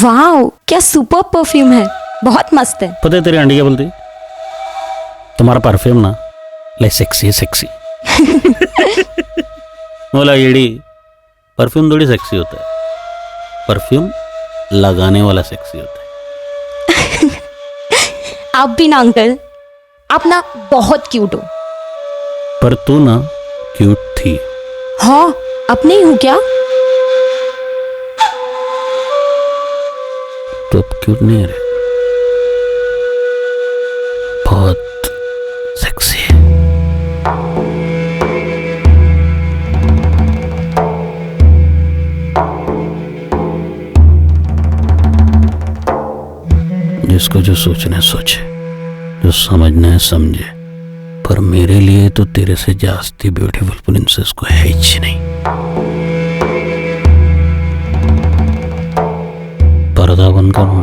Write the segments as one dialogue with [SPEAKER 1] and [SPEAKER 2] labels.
[SPEAKER 1] Wow, क्या super perfume है, बहुत मस्त है।
[SPEAKER 2] पता है तेरी आंटी क्या बोलती? तुम्हारा परफ्यूम ना ले सेक्सी है, सेक्सी। बोला ईडी, परफ्यूम थोड़ी सेक्सी होता है, परफ्यूम लगाने वाला सेक्सी होता है।
[SPEAKER 1] आप भी ना अंकल, आप ना बहुत क्यूट हो।
[SPEAKER 2] पर तू ना क्यूट थी।
[SPEAKER 1] हाँ, अब नहीं हूँ क्या?
[SPEAKER 2] तो अब क्यूट नहीं रहे, बहुत सेक्सी है। जिसको जो सोचना है सोचे, जो समझना है समझे, पर मेरे लिए तो तेरे से जास्ती ब्यूटीफुल प्रिंसेस को है ही नहीं। पर्दा बंद करूं?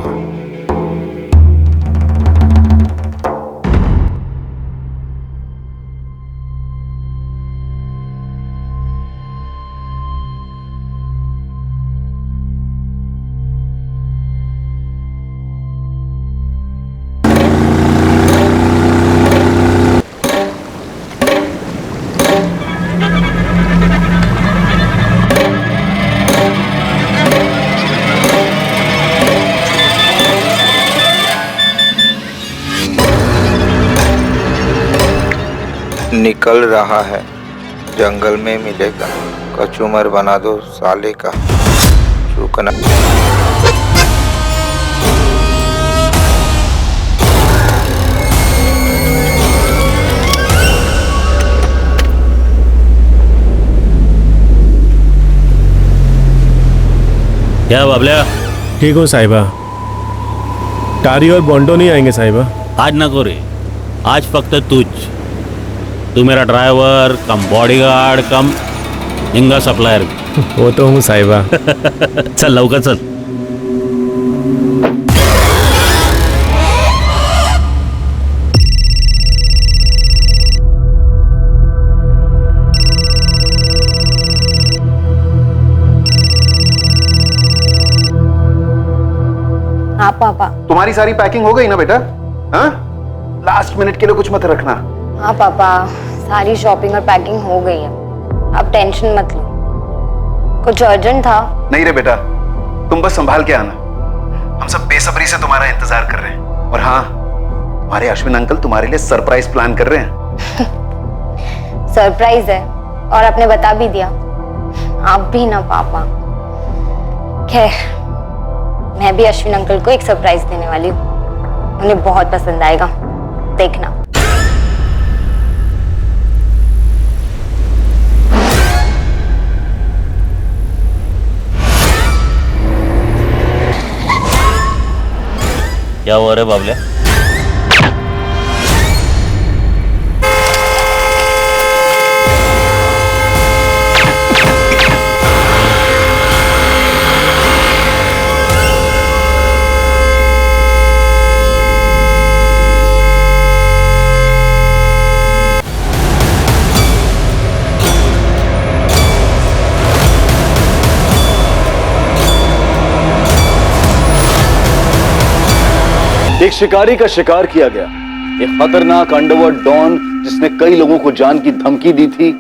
[SPEAKER 3] निकल रहा है, जंगल में मिलेगा, कचूमर बना दो साले का, चूकना।
[SPEAKER 2] क्या बाबल्या?
[SPEAKER 4] ठीक हो साहिबा? टारी और बॉन्डो नहीं आएंगे साहिबा?
[SPEAKER 2] आज ना को रे, आज फक्त तू मेरा ड्राइवर कम बॉडीगार्ड कम हिंगा सप्लायर।
[SPEAKER 4] वो तो हूँ साहिबा।
[SPEAKER 2] चल लवकर चल।
[SPEAKER 1] हाँ पापा।
[SPEAKER 5] तुम्हारी सारी पैकिंग हो गई ना बेटा? हाँ, लास्ट मिनट के लिए कुछ मत रखना।
[SPEAKER 6] हाँ पापा, सारी शॉपिंग और पैकिंग हो गई है, आप टेंशन मत लो। कुछ अर्जेंट था?
[SPEAKER 5] नहीं रे बेटा, तुम बस संभाल के आना, हम सब बेसब्री से तुम्हारा इंतजार कर रहे हैं। और हाँ, हमारे अश्विन अंकल तुम्हारे लिए सरप्राइज प्लान कर रहे हैं।
[SPEAKER 6] सरप्राइज है और आपने बता भी दिया। आप भी ना पापा। खैर, मैं भी अश्विन अंकल को एक सरप्राइज देने वाली हूँ, उन्हें बहुत पसंद आएगा, देखना।
[SPEAKER 2] क्या हुआ रे बाबल्या?
[SPEAKER 7] एक शिकारी का शिकार किया गया, एक खतरनाक अंडरवर्ल्ड डॉन जिसने कई लोगों को जान की धमकी दी थी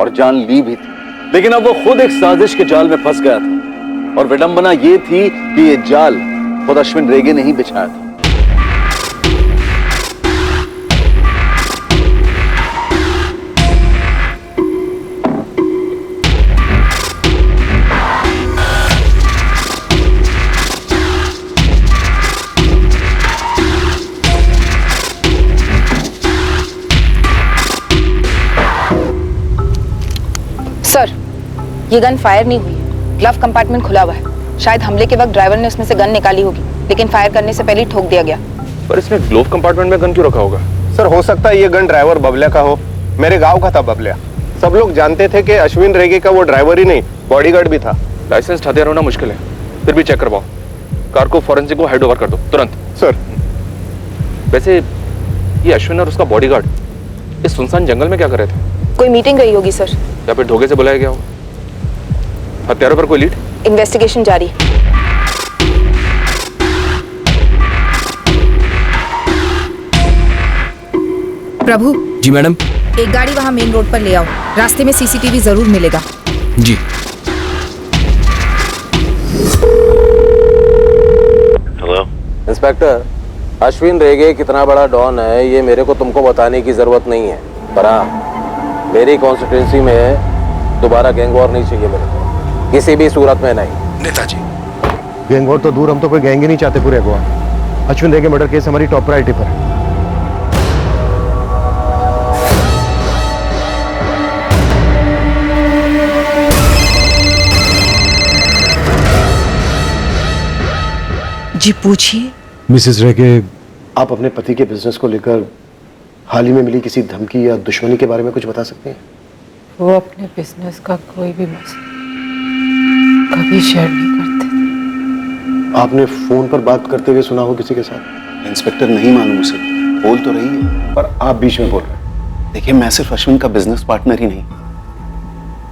[SPEAKER 7] और जान ली भी थी, लेकिन अब वो खुद एक साजिश के जाल में फंस गया था। और विडंबना ये थी कि ये जाल खुद अश्विन रेगे ने ही बिछाया था।
[SPEAKER 8] सर, ये गन फायर नहीं हुई है, ग्लव कंपार्टमेंट खुला हुआ है। शायद हमले के वक्त ड्राइवर ने उसमें से गन निकाली होगी, लेकिन फायर करने से पहले ही ठोक दिया गया।
[SPEAKER 9] पर इसने ग्लोव कंपार्टमेंट में गन क्यों रखा होगा?
[SPEAKER 4] सर, हो सकता है ये गन ड्राइवर बबलिया का हो। मेरे गांव का था बबलिया। सब लोग जानते थे कि अश्विन रेगे का वो ड्राइवर ही नहीं, बॉडीगार्ड भी था।
[SPEAKER 9] लाइसेंस हथियार होना मुश्किल है, फिर भी चेक करवाओ। कार को फॉरेंसिक को हैंड ओवर कर दो तुरंत।
[SPEAKER 4] सर।
[SPEAKER 9] वैसे ये अश्विन और उसका बॉडीगार्ड इस सुनसान जंगल में क्या कर रहे थे?
[SPEAKER 8] कोई मीटिंग रही होगी सर,
[SPEAKER 9] या फिर धोखे से बुलाया गया होगा। हत्यारों पर कोई लीड?
[SPEAKER 8] इन्वेस्टिगेशन जारी है। प्रभु,
[SPEAKER 10] जी मैडम।
[SPEAKER 8] एक गाड़ी वहाँ मेन रोड पर ले आओ, रास्ते में सीसीटीवी जरूर मिलेगा।
[SPEAKER 10] जी।
[SPEAKER 7] हेलो इंस्पेक्टर, अश्विन रेगे कितना बड़ा डॉन है ये मेरे को तुमको बताने की जरूरत नहीं है, पर हाँ मेरी कॉन्स्टिट्यूंसी में दोबारा गैंग वॉर नहीं चाहिए मेरे को, किसी भी सूरत में नहीं।
[SPEAKER 10] नेताजी,
[SPEAKER 4] गैंग वॉर तो दूर, हम तो कोई गैंग ही नहीं चाहते पूरे गोवा। अश्विन रेगे मर्डर केस हमारी टॉप प्रायोरिटी पर है।
[SPEAKER 8] जी पूछिए।
[SPEAKER 4] मिसेस रेगे, आप अपने पति के बिजनेस को लेकर हाल ही में मिली किसी धमकी या दुश्मनी के बारे में कुछ बता सकते हैं?
[SPEAKER 11] वो अपने बिजनेस का कोई भी मसला कभी शेयर नहीं करते थे।
[SPEAKER 4] आपने फोन पर बात करते हुए सुना हो किसी के साथ?
[SPEAKER 5] इंस्पेक्टर नहीं मालूम उसे, बोल तो रही है
[SPEAKER 4] पर आप बीच में बोल रहे हैं।
[SPEAKER 5] देखिए, मैं सिर्फ अश्विन का बिजनेस पार्टनर ही नहीं,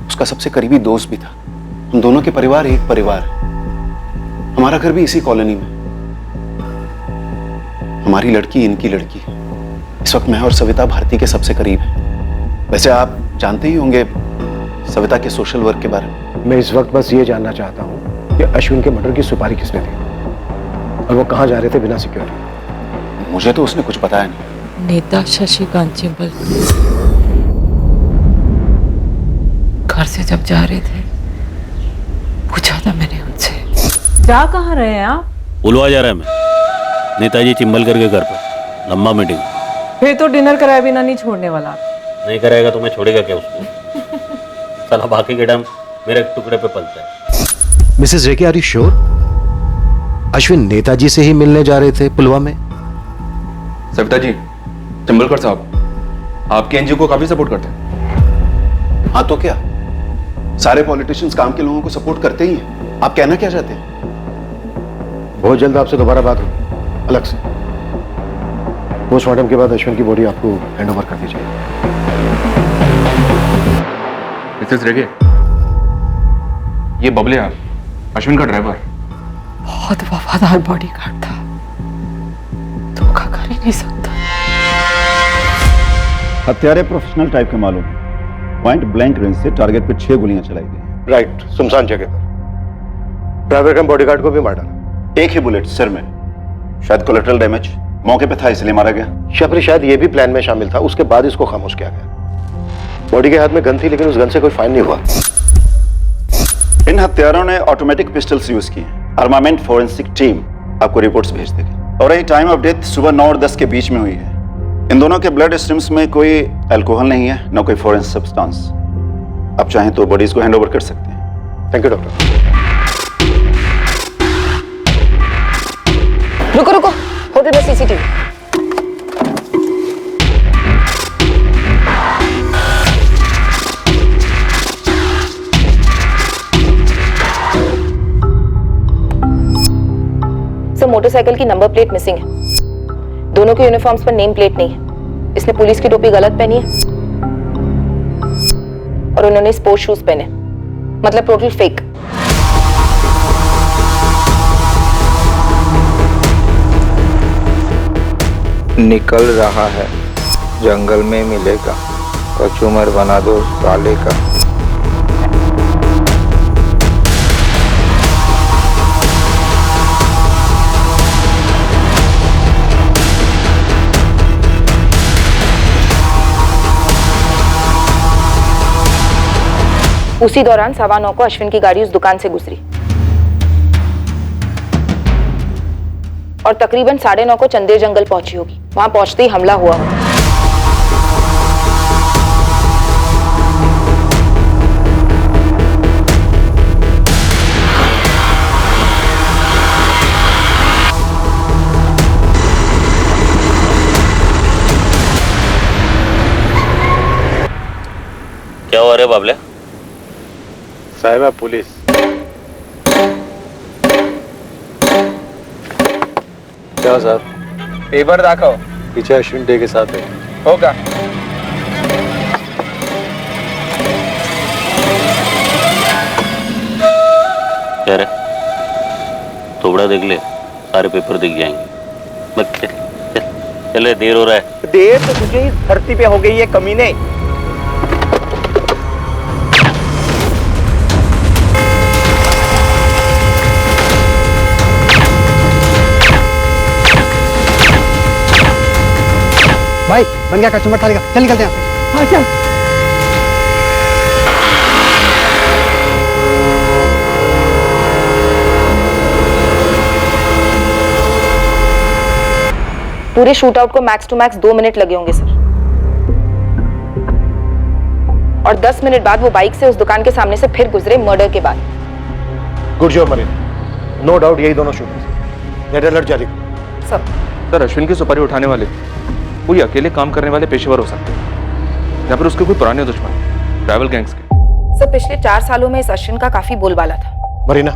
[SPEAKER 5] उसका सबसे करीबी दोस्त भी था। हम दोनों के परिवार एक परिवार है, हमारा घर भी इसी कॉलोनी में। हमारी लड़की इनकी लड़की, इस वक्त मैं और सविता भारती के सबसे करीब हैं। वैसे आप जानते ही होंगे सविता के सोशल वर्क के बारे में।
[SPEAKER 4] मैं इस वक्त बस ये जानना चाहता हूँ कि अश्विन के मर्डर की सुपारी किसने दी और वो कहाँ जा रहे थे बिना सिक्योरिटी?
[SPEAKER 5] मुझे तो उसने कुछ बताया नहीं।
[SPEAKER 11] नेता शशिकांत चिंबल घर से जब जा रहे थे पूछा था मैंने उनसे।
[SPEAKER 12] जा कहाँ रहे हैं आप?
[SPEAKER 2] बुलवा जा रहा है मैं नेताजी चिंबलकर के घर पर, लंबा मीटिंग।
[SPEAKER 12] फिर तो डिनर कराए बिना नहीं छोड़ने वाला।
[SPEAKER 2] नहीं कराएगा तो मैं छोड़ेगा क्या उसको? साला बाकी के टाइम मेरे टुकड़े पे पलता है।
[SPEAKER 4] Mrs Rege, are you sure? Ashwin Netaji से ही मिलने जा रहे थे पुलवा में?
[SPEAKER 9] सविता जी, चिंबलकर साहब आपके एनजीओ को काफी सपोर्ट करते हैं।
[SPEAKER 5] हाँ तो क्या, सारे पॉलिटिशियंस काम के लोगों को सपोर्ट करते ही हैं। आप कहना क्या चाहते हैं?
[SPEAKER 4] बहुत जल्द आपसे दोबारा बात होगी अलग से। पोस्टमार्टम के बाद अश्विन की बॉडी आपको हैंड ओवर कर दी जाएगी।
[SPEAKER 9] मिसेस रेगे, ये बबलिया अश्विन का ड्राइवर
[SPEAKER 11] बहुत वफादार बॉडीगार्ड था, धोखा कर ही नहीं सकता।
[SPEAKER 13] हत्यारे प्रोफेशनल टाइप के मालूम है। पॉइंट ब्लैंक रेंज से टारगेट पे 6 गोलियां चलाई गई।
[SPEAKER 4] राइट, सुनसान जगह पर ड्राइवर का बॉडीगार्ड को भी मार डाला।
[SPEAKER 13] एक ही बुलेट सिर में, शायद कोलेटरल डैमेज मौके पे था इसलिए मारा गया।
[SPEAKER 4] शफरी शायद ये भी प्लान में शामिल था, उसके बाद इसको खामोश किया गया। बॉडी के हाथ में गन थी लेकिन उस गन से कोई फायर नहीं हुआ।
[SPEAKER 13] इन हत्यारों ने ऑटोमेटिक पिस्टल्स यूज किए। आर्मामेंट फोरेंसिक टीम आपको रिपोर्ट्स भेज देगी। और यही टाइम ऑफ डेथ सुबह 9 और 10 के बीच में हुई है। इन दोनों के ब्लड स्ट्रीम्स में कोई अल्कोहल नहीं है, न कोई फॉरेन सब्सटेंस। आप चाहें तो बॉडीज को हैंड ओवर कर सकते हैं।
[SPEAKER 4] Thank you doctor.
[SPEAKER 8] रुको रुको, होटल में सीसीटीवी। सर, मोटरसाइकिल की नंबर प्लेट मिसिंग है। दोनों के यूनिफॉर्म्स पर नेम प्लेट नहीं है। इसने पुलिस की टोपी गलत पहनी है और उन्होंने स्पोर्ट्स शूज पहने, मतलब टोटल फेक।
[SPEAKER 3] निकल रहा है, जंगल में मिलेगा, कचूमर बना दो साले का।
[SPEAKER 8] उसी दौरान 9:15 को अश्विन की गाड़ी उस दुकान से गुजरी और तकरीबन 9:30 को चंदेर जंगल पहुंची होगी। वहां पहुंचते ही हमला हुआ होगा।
[SPEAKER 2] क्या हुआ रे बाबले?
[SPEAKER 4] साहिबा पुलिस। क्या सर?
[SPEAKER 5] पेपर दाखव।
[SPEAKER 4] पीछे अश्विन डे के साथ है।
[SPEAKER 5] होगा।
[SPEAKER 2] क्या रे? थोड़ा देख ले, सारे पेपर दिख जाएंगे। बस चल, चल, चले, देर हो रहा है।
[SPEAKER 4] देर तो तुझे इस धरती पे हो गई है कमीने।
[SPEAKER 10] भाई बन गया कस्टमर थाली का, चल निकलते हैं। हाँ चल।
[SPEAKER 8] पूरे शूट आउट को मैक्स टू मैक्स 2 मिनट लगे होंगे सर। और 10 मिनट बाद वो बाइक से उस दुकान के सामने से फिर गुजरे मर्डर के बाद।
[SPEAKER 10] Good job Marine, no doubt यही दोनों शूटर्स। रेड अलर्ट जारी करो।
[SPEAKER 9] सर अश्विन की सुपारी उठाने वाले कोई अकेले काम करने वाले पेशेवर हो सकते हैं या फिर उसके कोई पुराने दुश्मन ट्रैवल गैंग्स के।
[SPEAKER 8] सर पिछले 4 सालों में इस अश्विन का काफी बोलबाला था।
[SPEAKER 10] मरीना,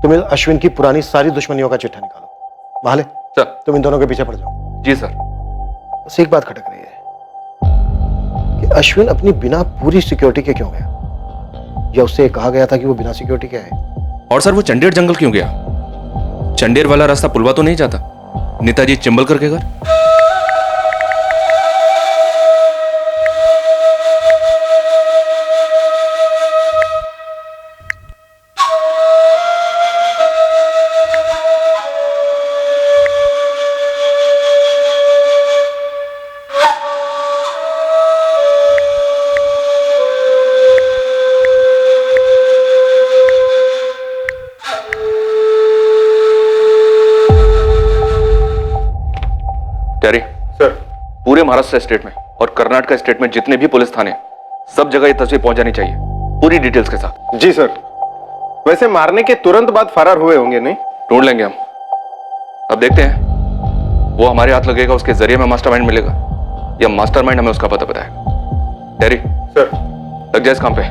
[SPEAKER 10] तुम इन अश्विन की पुरानी सारी दुश्मनियों का चिट्ठा निकालो। महाले
[SPEAKER 9] सर,
[SPEAKER 10] तुम इन दोनों के पीछे पड़ जाओ।
[SPEAKER 9] जी सर।
[SPEAKER 10] बस एक बात खटक रही है कि अश्विन अपनी बिना पूरी सिक्योरिटी के क्यों गया, या उससे कहा गया था कि वो बिना सिक्योरिटी के आए?
[SPEAKER 9] और सर वो चंडेर जंगल क्यों गया? चंडेर वाला रास्ता पुलवा तो नहीं जाता नेताजी चिंबलकर के घर? टेरी
[SPEAKER 4] सर,
[SPEAKER 9] पूरे महाराष्ट्र स्टेट में और कर्नाटक स्टेट में जितने भी पुलिस थाने सब जगह ये तस्वीर पहुंचानी चाहिए पूरी डिटेल्स के साथ।
[SPEAKER 4] जी सर। वैसे मारने के तुरंत बाद फरार हुए होंगे नहीं?
[SPEAKER 9] ढूंढ लेंगे हम। अब देखते हैं वो हमारे हाथ लगेगा उसके जरिए में मास्टरमाइंड मिलेगा या मास्टरमाइंड हमें उसका पता बताएगा। टेरी
[SPEAKER 4] सर,
[SPEAKER 9] लग जाए इस काम पे,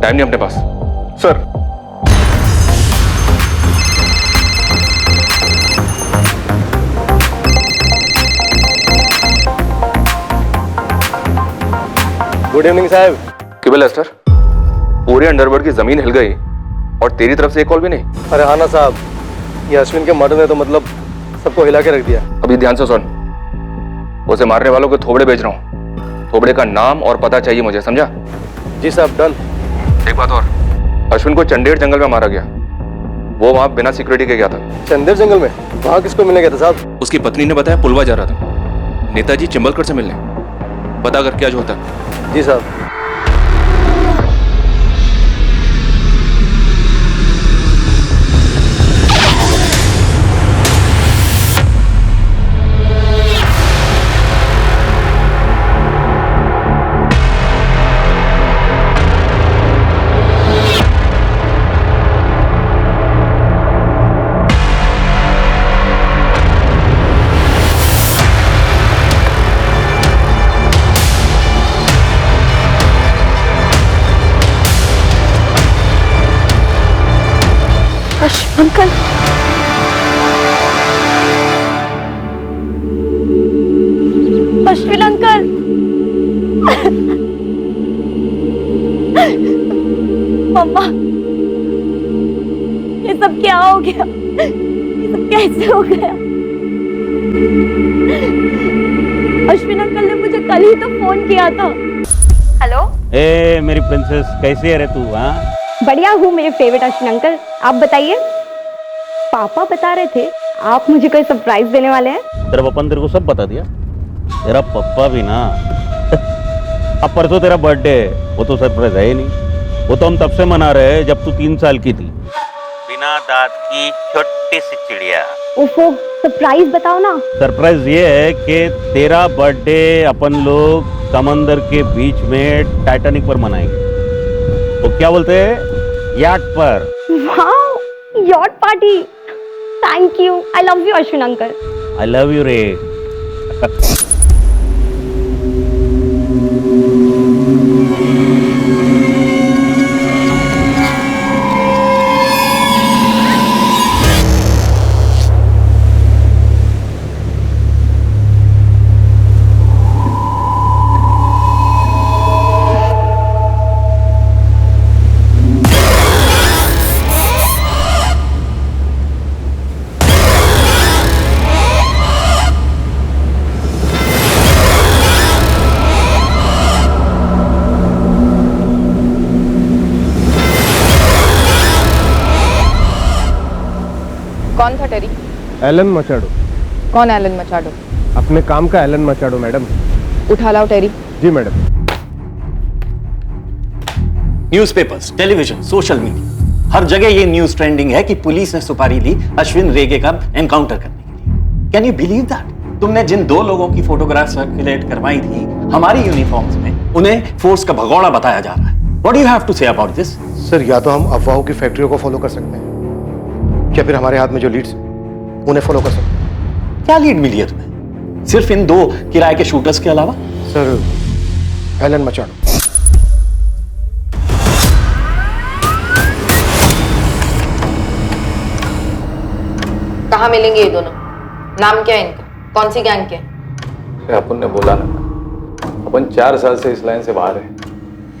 [SPEAKER 9] टाइम नहीं अपने पास।
[SPEAKER 4] सर।
[SPEAKER 10] गुड इवनिंग साहब।
[SPEAKER 9] केवल लेस्टर, पूरे अंडरवर्ल्ड की जमीन हिल गई और तेरी तरफ से एक कॉल भी नहीं।
[SPEAKER 10] अरे हाँ ना साहब, ये अश्विन के मर्डर ने तो मतलब सबको हिला के रख दिया।
[SPEAKER 9] अभी ध्यान से सुन, उसे मारने वालों के थोबड़े बेच रहा हूँ। थोबड़े का नाम और पता चाहिए मुझे, समझा?
[SPEAKER 10] जी साहब, डन।
[SPEAKER 9] एक बात और, अश्विन को चंडेर जंगल में मारा गया। वो वहां बिना सिक्योरिटी के गया था।
[SPEAKER 10] चंदेर जंगल में? वहां किसको मिलने गया था साहब?
[SPEAKER 9] उसकी पत्नी ने बताया पुलवा जा रहा था नेताजी चिंबलकर से मिलने। पता कर क्या जो होता है।
[SPEAKER 10] जी साहब।
[SPEAKER 1] अंकल, अश्विन अंकल, मम्मा, ये सब क्या हो गया? ये सब कैसे हो गया? अश्विन अंकल ने मुझे कल ही तो फोन किया था। हेलो,
[SPEAKER 2] ए मेरी प्रिंसेस, कैसी है रे तू? हाँ
[SPEAKER 1] बढ़िया हूँ मेरे फेवरेट अश्विन अंकल, आप बताइए। पापा बता रहे थे आप मुझे कोई सरप्राइज देने वाले हैं।
[SPEAKER 2] तेरा पापा ने तेरे को सब बता दिया? तेरा पप्पा भी ना अब परसों तेरा बर्थडे है, वो तो सरप्राइज है ही नहीं। वो तो हम तब से मना रहे हैं जब तू 3 साल की थी। बिना दांत की छोटी सी चिड़िया।
[SPEAKER 1] ओफो, सरप्राइज बताओ ना।
[SPEAKER 2] सरप्राइज ये है कि तेरा बर्थडे अपन लोग समंदर के बीच में टाइटैनिक पर मनाएंगे। वो क्या बोलते हैं, याट पर।
[SPEAKER 1] Wow, yacht party. Thank you, I love you Ashwin uncle.
[SPEAKER 2] I love you रे।
[SPEAKER 8] कौन था टेरी?
[SPEAKER 4] एलन मचाडो।
[SPEAKER 8] कौन एलन मचाडो?
[SPEAKER 4] अपने काम का एलन मचाडो मैडम।
[SPEAKER 8] उठा लाओ टेरी।
[SPEAKER 4] जी madam.
[SPEAKER 14] Newspapers, television, social media, हर जगह ये न्यूज ट्रेंडिंग है कि पुलिस ने सुपारी ली अश्विन रेगे का एनकाउंटर करने के लिए। Can you believe that? तुमने जिन 2 लोगों की फोटोग्राफ सर्कुलेट करवाई थी हमारी यूनिफॉर्म्स में, उन्हें फोर्स का भगोड़ा बताया जा रहा है। What do you have to say about this?
[SPEAKER 10] Sir, या तो हम अफवाहों की फैक्ट्रियों को फॉलो कर सकते हैं या फिर हमारे हाथ में जो लीड्स उन्हें फॉलो कर सकते हैं।
[SPEAKER 14] क्या लीड मिली है तुम्हें सिर्फ इन 2 किराए के शूटर्स के अलावा?
[SPEAKER 10] Sir, Alan Machado.
[SPEAKER 8] कहाँ मिलेंगे ये दोनों? नाम क्या है इनका? कौन सी गैंग के?
[SPEAKER 7] अपन ने बोला ना, अपन 4 साल से इस लाइन से बाहर है।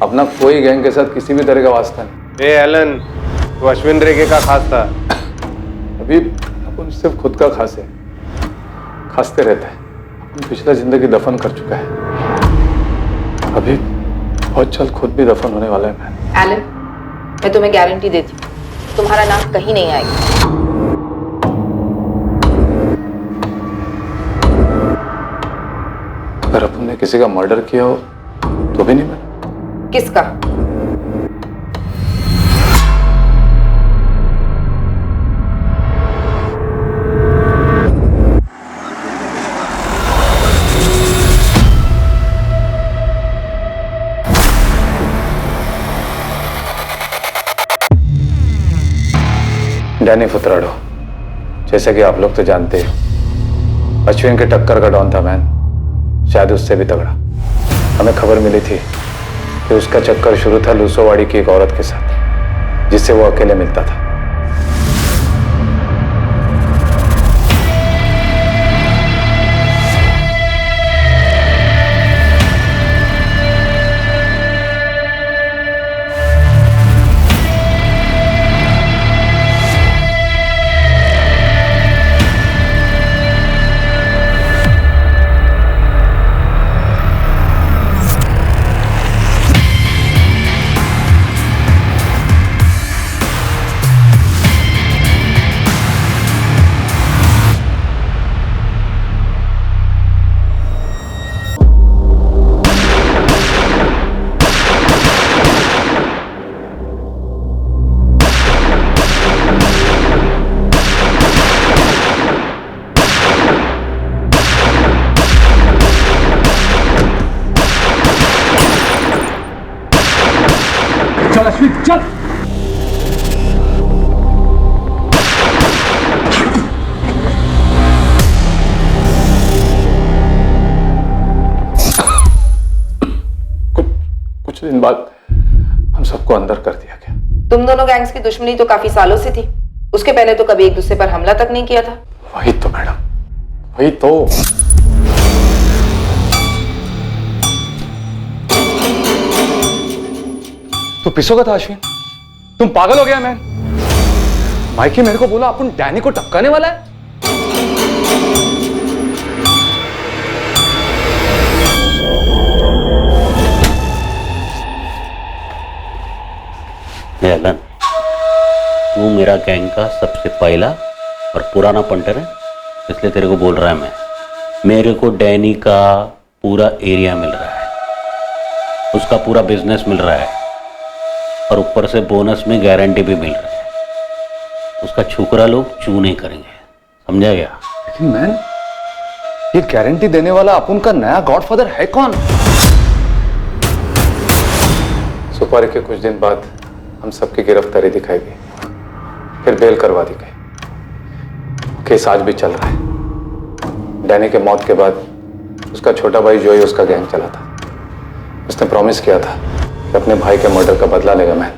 [SPEAKER 7] अपना कोई गैंग के साथ किसी भी तरह का वास्ता नहीं।
[SPEAKER 4] एलन, तो अश्विन रेगे का खास था।
[SPEAKER 7] अभी अपन सिर्फ खुद का खास है, खासते रहता है। अपन पिछला जिंदगी दफन कर चुका है, अभी बहुत जल्द खुद भी दफन होने वाला है। मैं
[SPEAKER 8] एलन, मैं तुम्हें गारंटी देती हूँ तुम्हारा नाम कहीं नहीं आएगा।
[SPEAKER 7] अगर अपन ने किसी का मर्डर किया हो तो भी नहीं मैं।
[SPEAKER 8] किसका?
[SPEAKER 7] डैनी फुतराडो, जैसे कि आप लोग तो जानते हो, अश्विन के टक्कर का डॉन था मैन, शायद उससे भी तगड़ा। हमें खबर मिली थी कि उसका चक्कर शुरू था लूसोवाड़ी की एक औरत के साथ, जिससे वो अकेले मिलता था।
[SPEAKER 15] चल अश्विन चल।
[SPEAKER 7] कुछ दिन बाद हम सबको अंदर कर दिया गया।
[SPEAKER 8] तुम दोनों गैंग्स की दुश्मनी तो काफी सालों से थी, उसके पहले तो कभी एक दूसरे पर हमला तक नहीं किया था।
[SPEAKER 7] वही तो मैडम, वही तो। तो पिसोगा था अश्विन? तुम पागल हो गया मैन? माइकी मेरे को बोला अपन डैनी को टपकाने वाला है।
[SPEAKER 2] एलन, तू मेरा गैंग का सबसे पहला और पुराना पंटर है, इसलिए तेरे को बोल रहा है मैं। मेरे को डैनी का पूरा एरिया मिल रहा है, उसका पूरा बिजनेस मिल रहा है, और ऊपर से बोनस में गारंटी भी मिल रही है। उसका छोकरा लोग चू नहीं करेंगे, समझा गया?
[SPEAKER 7] लेकिन मैन, ये गारंटी देने वाला अपन का नया गॉडफादर है कौन? सुपारी के कुछ दिन बाद हम सबकी गिरफ्तारी दिखाई गई, फिर बेल करवा दी गई। केस आज भी चल रहा है। डैनी के मौत के बाद उसका छोटा भाई जोई उसका गैंग चला था। उसने प्रॉमिस किया था कि अपने भाई के मर्डर का बदला लेगा मैं।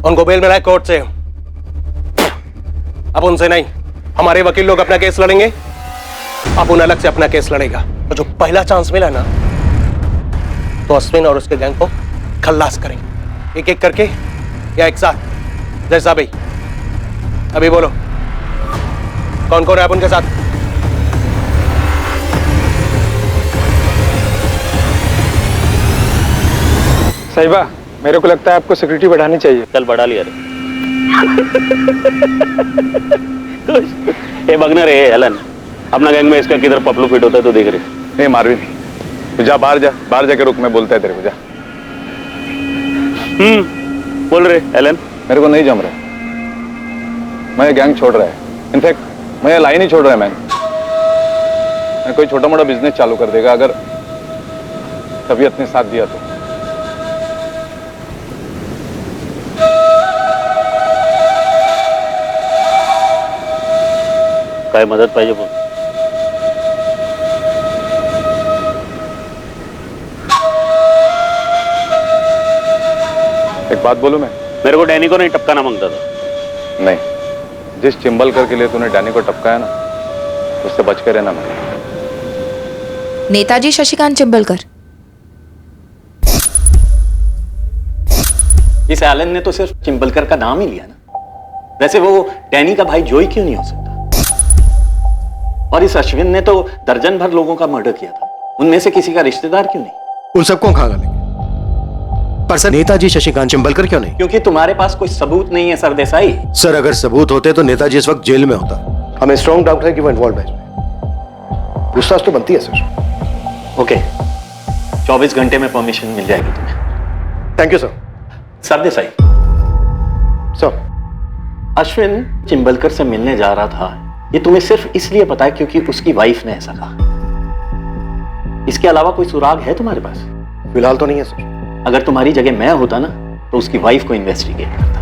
[SPEAKER 4] उनको बेल मिला है कोर्ट से। अब उनसे नहीं, हमारे वकील लोग अपना केस लड़ेंगे, अब उन अलग से अपना केस लड़ेगा। तो जो पहला चांस मिला ना, तो अश्विन और उसके गैंग को खल्लास करेंगे, एक एक करके या एक साथ, जैसा भी। अभी बोलो, कौन कौन है आप उनके साथ?
[SPEAKER 16] साहिबा, मेरे को लगता है आपको सिक्योरिटी बढ़ानी चाहिए।
[SPEAKER 2] चल बढ़ा लिया रे। ये बगना रे एलन, अपना गैंग में इसका किधर पपलू फिट होता है तो देख रहे।
[SPEAKER 7] नहीं मारवी नहीं, तो जा बाहर जाके रुक, मैं बोलता है तेरे को, जा।
[SPEAKER 2] बोल रहे एलन।
[SPEAKER 7] मेरे को नहीं जम रहा, मैं गैंग छोड़ रहा है। इनफैक्ट मैं लाइन ही छोड़ रहा है। मैं कोई छोटा मोटा बिजनेस चालू कर देगा अगर तबीयत ने साथ दिया तो।
[SPEAKER 2] काय मदत पाहिजे बोल।
[SPEAKER 7] एक बात बोलूं मैं?
[SPEAKER 2] मेरे को डैनी को नहीं टपकाना मांगता था।
[SPEAKER 7] नहीं, जिस चिंबलकर के लिए तूने डैनी को टपकाया ना, उससे बच के रहना। मैं
[SPEAKER 8] नेताजी शशिकांत चिंबलकर।
[SPEAKER 14] इस एलन ने तो सिर्फ चिंबलकर का नाम ही लिया ना, वैसे वो डैनी का भाई जोई क्यों नहीं हो सकता? और इस अश्विन ने तो दर्जन भर लोगों का मर्डर किया था, उनमें से किसी का रिश्तेदार क्यों नहीं?
[SPEAKER 10] उन सबको कहां डालेंगे? पर सर, नेताजी शशिकांत चिंबलकर क्यों नहीं?
[SPEAKER 14] क्योंकि तुम्हारे पास कोई सबूत नहीं है सरदेसाई।
[SPEAKER 10] सर, अगर सबूत होते तो नेताजी इस वक्त जेल में होता। हमें स्ट्रॉन्ग डाउट है कि वो इन्वॉल्व है इसमें। पूछताछ तो बनती है सर।
[SPEAKER 14] ओके, 24 घंटे में परमिशन मिल जाएगी तुम्हें।
[SPEAKER 10] Thank you sir.
[SPEAKER 14] Sardesai
[SPEAKER 10] sir,
[SPEAKER 14] Ashwin Chimbalkar से मिलने जा रहा था, ये तुम्हें सिर्फ इसलिए पता है क्योंकि उसकी वाइफ ने ऐसा कहा। इसके अलावा कोई सुराग है तुम्हारे पास?
[SPEAKER 10] फिलहाल तो नहीं है सर।
[SPEAKER 14] अगर तुम्हारी जगह मैं होता ना, तो उसकी वाइफ को इन्वेस्टिगेट करता।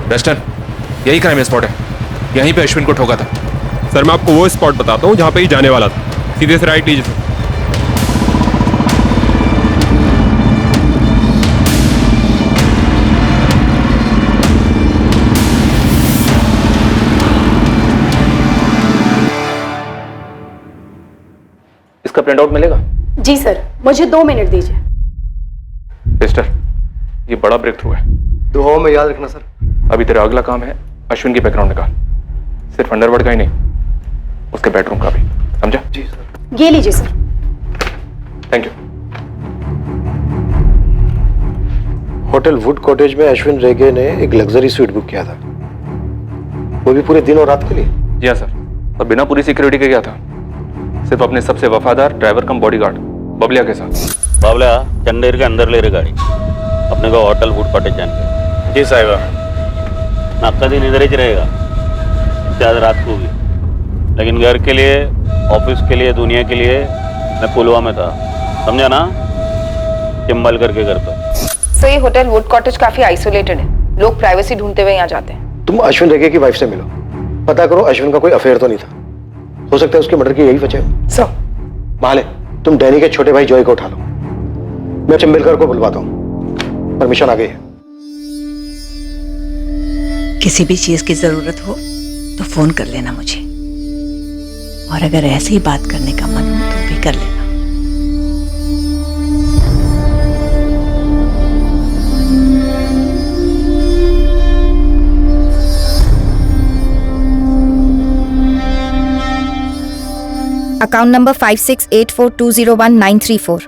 [SPEAKER 17] वेस्टर्न, यही क्राइम स्पॉट है, यहीं पे अश्विन को ठोका था। सर, मैं आपको वो स्पॉट बताता हूँ जहाँ पे ही जाने वाला था। सीधे से राइट लीजिए सर।
[SPEAKER 9] इसका प्रिंट आउट मिलेगा?
[SPEAKER 1] जी सर, मुझे 2 मिनट दीजिए।
[SPEAKER 9] मिस्टर, ये बड़ा ब्रेक थ्रू है।
[SPEAKER 10] दुआओं में याद रखना सर।
[SPEAKER 9] अभी तेरा अगला काम है अश्विन की बैकग्राउंड निकाल, सिर्फ अंडरवर्ल्ड का ही नहीं, उसके बेडरूम का भी, समझा?
[SPEAKER 10] जी सर।
[SPEAKER 1] ये लीजिए sir.
[SPEAKER 9] Thank you.
[SPEAKER 10] Hotel would cottage में अश्विन रेगे ने एक लग्जरी स्वीट बुक किया था, वो भी पूरे दिन और रात के लिए।
[SPEAKER 9] जी हाँ सर, और बिना पूरी सिक्योरिटी के गया था, सिर्फ अपने सबसे वफादार ड्राइवर कम बॉडीगार्ड बबलिया के साथ।
[SPEAKER 2] बाबला चंदेर के अंदर ले रहे गाड़ी, अपने को होटल वुड कॉटेज जाने के।
[SPEAKER 4] जी साहिबा।
[SPEAKER 2] आपका दिन इधर ही रहेगा, शायद रात को भी, लेकिन घर के लिए, ऑफिस के लिए, दुनिया के लिए मैं पुलवामा में था, समझा ना? चिंबलकर के घर पर।
[SPEAKER 8] सो ये होटल वुड कॉटेज काफी आइसोलेटेड है, लोग प्राइवेसी ढूंढते हुए यहाँ जाते हैं।
[SPEAKER 10] तुम अश्विन रेगे की वाइफ से मिलो, पता करो अश्विन का कोई अफेयर तो नहीं था। हो सकता है उसके मर्डर की यही वजह हो।
[SPEAKER 4] सर,
[SPEAKER 10] माले, तुम डैनी के छोटे भाई जॉय को उठा लो, मैं चिंबलकर को बुलवाता हूँ। परमिशन आ गई है।
[SPEAKER 18] किसी भी चीज की जरूरत हो तो फोन कर लेना मुझे, और अगर ऐसे ही बात करने का मन हो तो भी कर लेना।
[SPEAKER 6] Account number 5684201934।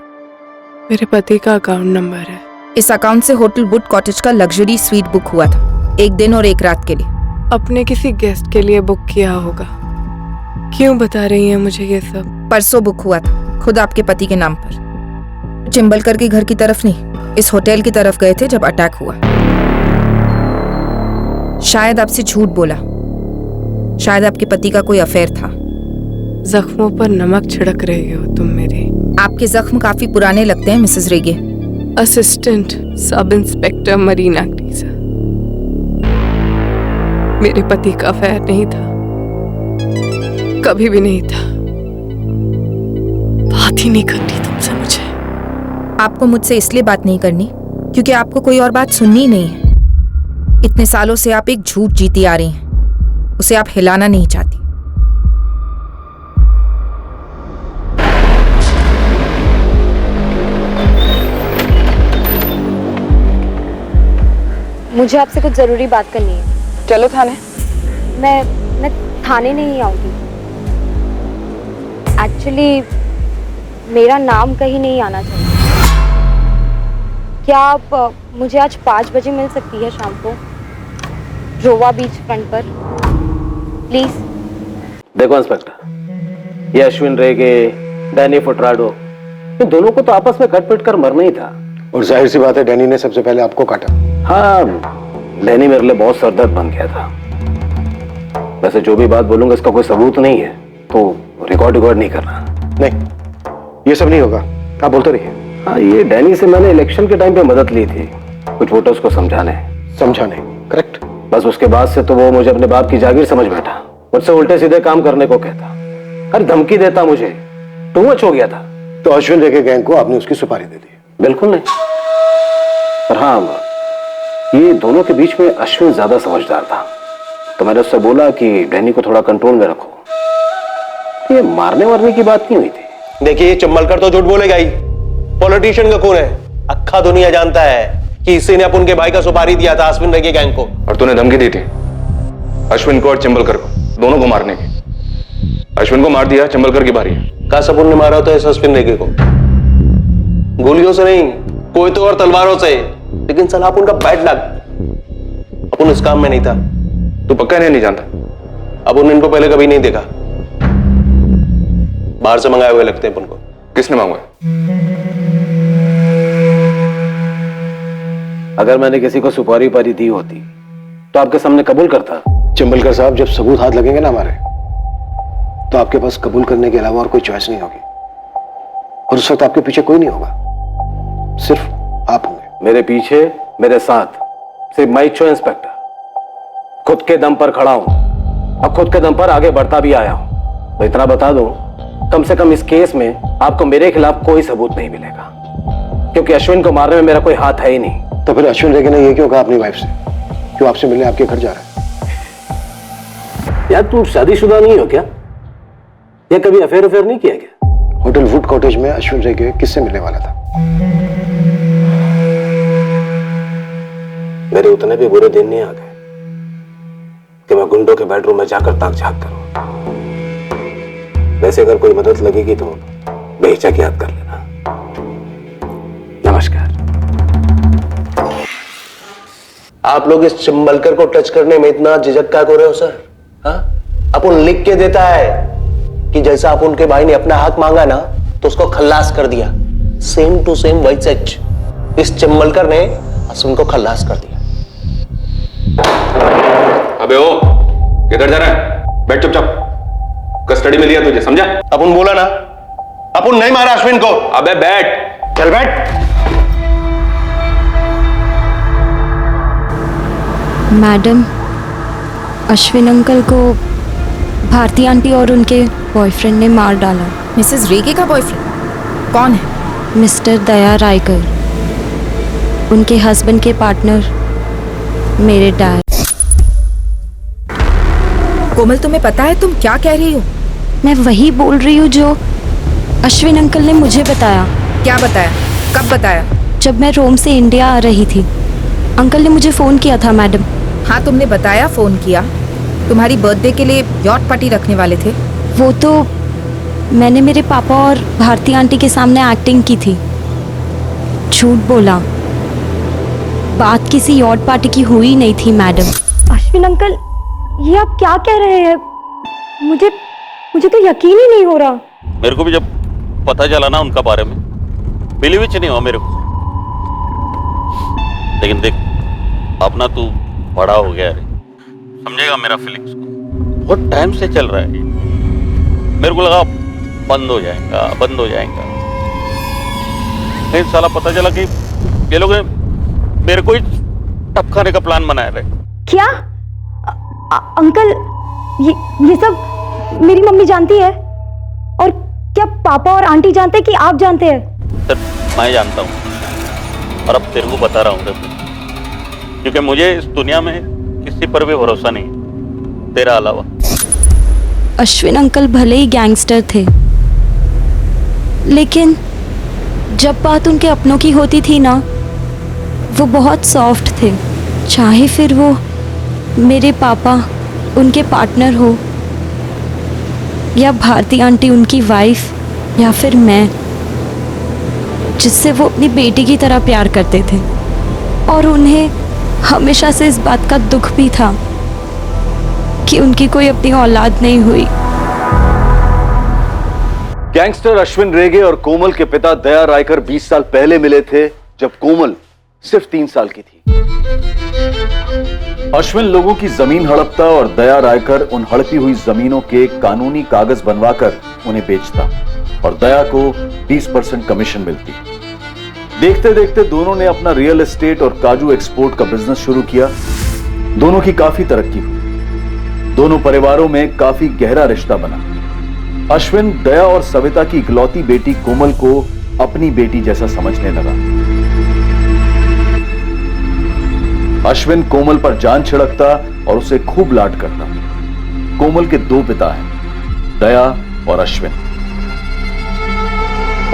[SPEAKER 11] मेरे पति का अकाउंट नंबर है।
[SPEAKER 8] इस अकाउंट से होटल वुड कॉटेज का लग्जरी स्वीट बुक हुआ था, 1 दिन और 1 रात के लिए।
[SPEAKER 11] अपने किसी गेस्ट के लिए बुक किया होगा। क्यों बता रही हैं मुझे ये सब?
[SPEAKER 8] परसों बुक हुआ था, खुद आपके पति के नाम पर। चिंबलकर के घर की तरफ नहीं, इस होटल की तरफ गए थे जब अटैक हुआ। शायद आपसे झूठ बोला, शायद आपके पति का कोई अफेयर था।
[SPEAKER 11] जख्मों पर नमक छिड़क रही हो तुम मेरे।
[SPEAKER 8] आपके जख्म काफी पुराने लगते हैं Mrs Rege.
[SPEAKER 11] Assistant sub inspector Marina Greeja. मेरे पति का अफेयर नहीं था, कभी भी नहीं था। बात ही नहीं करनी तुमसे मुझे।
[SPEAKER 8] आपको मुझसे इसलिए बात नहीं करनी क्योंकि आपको कोई और बात सुननी ही नहीं है। इतने सालों से आप एक झूठ जीती आ रही हैं, उसे आप हिलाना नहीं चाहती।
[SPEAKER 1] मुझे आपसे कुछ जरूरी बात करनी है।
[SPEAKER 8] चलो थाने।
[SPEAKER 1] मैं थाने नहीं आऊंगी। एक्चुअली मेरा नाम कहीं नहीं आना चाहिए। क्या आप मुझे आज 5 बजे मिल सकती है शाम को रोवा बीच फ्रंट पर प्लीज?
[SPEAKER 10] देखो इंस्पेक्टर, ये अश्विन रेगे, डैनी फोटराडो, इन दोनों को तो आपस में कट पिट कर मरना ही था।
[SPEAKER 19] और जाहिर सी बात है डैनी ने सबसे पहले आपको काटा।
[SPEAKER 10] हाँ, डैनी मेरे लिए बहुत सरदर्द बन गया था। वैसे जो भी बात बोलूंगा इसका कोई सबूत नहीं है, तो रिकॉर्ड नहीं करना।
[SPEAKER 19] नहीं, ये सब नहीं होगा, आप बोलते रहिए।
[SPEAKER 10] हाँ, ये डैनी से मैंने इलेक्शन के टाइम पे मदद ली थी, कुछ वोटर्स को समझाने।
[SPEAKER 19] करेक्ट।
[SPEAKER 10] बस उसके बाद से तो वो मुझे अपने बाप की जागीर समझ बैठा, मुझसे उल्टे सीधे काम करने को कहता, हर धमकी देता, मुझे टू मच हो गया था।
[SPEAKER 19] तो अश्विन रेगे गैंग को आपने उसकी सुपारी दे दी?
[SPEAKER 10] बिल्कुल नहीं, पर हाँ, ये दोनों के बीच में अश्विन ज्यादा समझदार था, तो मैंने उससे बोला कि डैनी को थोड़ा कंट्रोल में रखो। ये मारने वारने की बात नहीं हुई थी।
[SPEAKER 4] देखिए, चंबलकर तो झूठ बोलेगा ही, पॉलिटिशियन का खून है। अक्खा दुनिया जानता है कि इसी ने अपन के भाई का सुपारी दिया था अश्विन रेगे गैंग को।
[SPEAKER 9] और तूने धमकी दी थी अश्विन को और चंबलकर को, दोनों को मारने की। अश्विन को मार दिया, चंबलकर की बारी है।
[SPEAKER 4] का सबूत ने मारा तो इस अश्विन रेगे को गोलियों से नहीं, कोई तो और तलवारों से। लेकिन साला अपन का बैड लक, अपन इस काम में नहीं था।
[SPEAKER 9] तू पक्का नहीं जानता?
[SPEAKER 4] अपन इनको पहले कभी नहीं देखा, बाहर से मंगाए हुए लगते हैं अपन को।
[SPEAKER 9] किसने मांगा?
[SPEAKER 10] अगर मैंने किसी को सुपारी पारी दी होती तो आपके सामने कबूल करता।
[SPEAKER 19] चंबलकर साहब, जब सबूत हाथ लगेंगे ना हमारे, तो आपके पास कबूल करने के अलावा और कोई चॉइस नहीं होगी, और उस वक्त आपके पीछे कोई नहीं होगा, सिर्फ आप होंगे।
[SPEAKER 10] मेरे पीछे, मेरे साथ सिर्फ मैं ही हूं इंस्पेक्टर। खुद के दम पर खड़ा हूं, अब खुद के दम पर आगे बढ़ता भी आया हूं। तो इतना बता दूं, कम से कम इस केस में आपको मेरे खिलाफ कोई सबूत नहीं मिलेगा, क्योंकि अश्विन को मारने में मेरा कोई हाथ है ही नहीं।
[SPEAKER 19] तो फिर अश्विन रेगे ने ये क्यों कहा अपनी वाइफ से, क्यों आपसे मिलने आपके घर जा रहा है?
[SPEAKER 10] यार, तू शादीशुदा नहीं हो क्या, या कभी अफेयर नहीं किया क्या?
[SPEAKER 19] होटल वुड कॉटेज में अश्विन रेगे किससे मिलने वाला था?
[SPEAKER 10] मेरे उतने भी बुरे दिन नहीं आ गए कि मैं गुंडों के बेडरूम में जाकर ताक झांक करूं। वैसे अगर कोई मदद लगेगी तो बेहिचक याद कर लेना। नमस्कार।
[SPEAKER 4] आप लोग इस चंबलकर को टच करने में इतना झिझक क्या कर रहे हो सर? हाँ, अपन लिख के देता है कि जैसा अपन के भाई ने अपना हक मांगा ना, तो उसको खल्लास कर दिया। सेम टू सेम वही सच इस चंबलकर ने अश्विन को खल्लास कर दिया।
[SPEAKER 9] अबे ओ, किधर जा रहा है? बैठ चुपचाप, कस्टडी में लिया तुझे, समझा?
[SPEAKER 4] अपन बोला ना, अपन नहीं मारा अश्विन को।
[SPEAKER 9] अबे बैठ,
[SPEAKER 4] चल बैठ।
[SPEAKER 1] मैडम, अश्विन अंकल को भारती आंटी और उनके बॉयफ्रेंड ने मार डाला।
[SPEAKER 8] मिसेस रेगे का बॉयफ्रेंड कौन है?
[SPEAKER 1] मिस्टर दया रायकर, उनके हस्बैंड के पार्टनर मेरे डैड।
[SPEAKER 8] कोमल, तुम्हें पता है तुम क्या कह रही हो?
[SPEAKER 1] मैं वही बोल रही हूँ जो अश्विन अंकल ने मुझे बताया।
[SPEAKER 8] क्या बताया? कब बताया?
[SPEAKER 1] जब मैं रोम से इंडिया आ रही थी, अंकल ने मुझे फोन किया था मैडम।
[SPEAKER 8] हाँ, तुमने बताया, फोन किया। तुम्हारी बर्थडे के लिए यॉट पार्टी रखने वाले थे।
[SPEAKER 1] वो तो मैंने मेरे पापा और भारती आंटी के सामने एक्टिंग की थी, झूठ बोला। बात किसी यॉट पार्टी की हुई नहीं थी मैडम। अश्विन अंकल, ये आप क्या कह रहे हैं? मुझे तो यकीन ही नहीं हो रहा।
[SPEAKER 2] मेरे को भी जब पता चला ना उनका बारे में, बिलीव ही नहीं हुआ मेरे को। लेकिन देख, अपना तू बड़ा हो गया रे, समझेगा मेरा फीलिंग्स को। बहुत टाइम से चल रहा है, मेरे को लगा बंद हो जाएगा। लेकिन साला पता चला कि ये लोग मेरे को ही टपकाने का प्लान बनाया रहे।
[SPEAKER 1] क्या अंकल, ये सब मेरी मम्मी जानती है? और क्या पापा और आंटी जानते हैं कि आप जानते हैं?
[SPEAKER 2] मैं जानता हूँ और अब तेरे को बता रहा हूँ रफीक, क्योंकि मुझे इस दुनिया में किसी पर भी भरोसा नहीं है तेरा अलावा।
[SPEAKER 1] अश्विन अंकल भले ही गैंगस्टर थे, लेकिन जब बात उनके अपनों की होती थी ना, वो बहुत सॉफ्ट थे। चाहे फिर वो मेरे पापा उनके पार्टनर हो, या भारती आंटी उनकी वाइफ, या फिर मैं, जिससे वो अपनी बेटी की तरह प्यार करते थे। और उन्हें हमेशा से इस बात का दुख भी था कि उनकी कोई अपनी औलाद नहीं हुई।
[SPEAKER 7] गैंगस्टर अश्विन रेगे और कोमल के पिता दया रायकर 20 साल पहले मिले थे, जब कोमल सिर्फ 3 साल की थी। अश्विन लोगों की जमीन हड़पता और दया रायकर उन हड़पी हुई जमीनों के कानूनी कागज बनवाकर उन्हें बेचता और दया को 20% कमीशन मिलती। देखते देखते दोनों ने अपना रियल एस्टेट और काजू एक्सपोर्ट का बिजनेस शुरू किया। दोनों की काफी तरक्की हुई। दोनों परिवारों में काफी गहरा रिश्ता बना। अश्विन दया और सविता की इकलौती बेटी कोमल को अपनी बेटी जैसा समझने लगा। अश्विन कोमल पर जान छिड़कता और उसे खूब लाड करता। कोमल के 2 पिता हैं, दया और अश्विन।